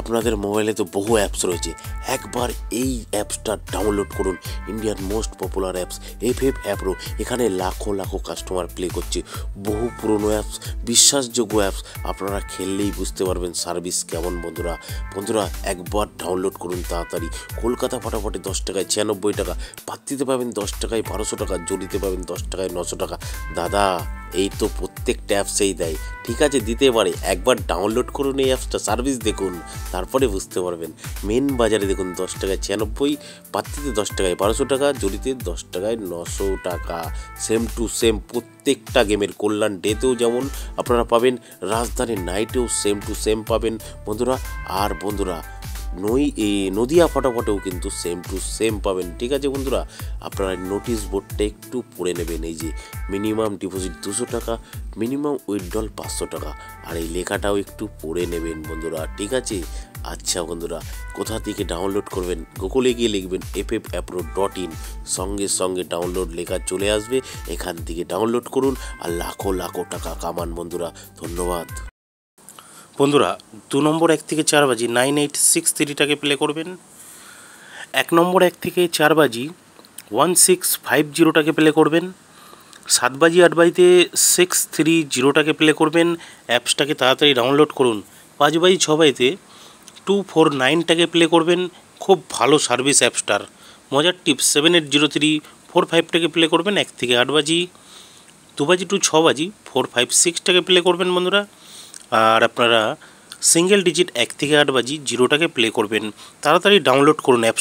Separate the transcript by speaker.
Speaker 1: আপনাদের মোবাইলে তো বহু অ্যাপস রয়েছে, একবার এই অ্যাপসটা ডাউনলোড করুন। ইন্ডিয়ার মোস্ট পপুলার অ্যাপস এফএফ অ্যাপ্রো। এখানে লাখো লাখো কাস্টমার প্লে করছে। বহু পুরনো অ্যাপস, বিশ্বাসযোগ্য অ্যাপস। আপনারা খেললেই বুঝতে পারবেন সার্ভিস কেমন। বন্ধুরা একবার ডাউনলোড করুন তাড়াতাড়ি। কলকাতা ফাটাফাটে 10 টাকায় 96 টাকা, পাত্তিতে পাবেন 10 টাকায় 1200 টাকা, জড়িতে পাবেন 10 টাকায় 900 টাকা। দাদা এই তো প্রত্যেকটা অ্যাপসেই দেয়, ঠিক আছে দিতে পারে। একবার ডাউনলোড করুন এই অ্যাপসটা, সার্ভিস দেখুন, তারপরে বুঝতে পারবেন। মেন বাজারে দেখুন 10 টাকায় 96, পাত্তিতে 10 টাকায় 1200 টাকা, জড়িতে 10 টাকায় 900 টাকা। সেম টু সেম প্রত্যেকটা গেমের। কল্যাণ ডেতেও যেমন আপনারা পাবেন, রাজধানী নাইটেও সেম টু সেম পাবেন বন্ধুরা। আর বন্ধুরা নদিয়া ফটাফটেও কিন্তু সেম টু সেম পাবেন, ঠিক আছে বন্ধুরা। আপনারা নোটিশ বোর্ডটা একটু পড়ে নেবেন। এই যে মিনিমাম ডিপোজিট 200 টাকা, মিনিমাম উইথড্রল 500 টাকা। আর এই লেখাটাও একটু পড়ে নেবেন বন্ধুরা, ঠিক আছে। আচ্ছা বন্ধুরা, কোথা থেকে ডাউনলোড করবেন? গুগলে গিয়ে লিখবেন ffapro.in, সঙ্গে সঙ্গে ডাউনলোড লেখা চলে আসবে। এখান থেকে ডাউনলোড করুন আর লাখো লাখো টাকা কামান বন্ধুরা। ধন্যবাদ বন্ধুরা। 2 নম্বর 1 থেকে 4 বাজি 9863টাকে প্লে করবেন। 1 নম্বর 1 থেকে 4 বাজি 1650টাকে প্লে করবেন। 7 বাজি 8 বাজিতে 630টাকে প্লে করবেন। অ্যাপসটাকে তাড়াতাড়ি ডাউনলোড করুন। 5 বাজি 6 বাজিতে 249টাকে প্লে করবেন। খুব ভালো সার্ভিস অ্যাপসটার। মজার টিপস 780345টাকে প্লে করবেন 1 থেকে 8 বাজি। 2 বাজি টু 6 বাজি 456টাকে প্লে করবেন বন্ধুরা। আর আপনারা সিঙ্গেল ডিজিট 1 থেকে 8 বাজি 0টাকে প্লে করবেন। তাড়াতাড়ি ডাউনলোড করুন অ্যাপস।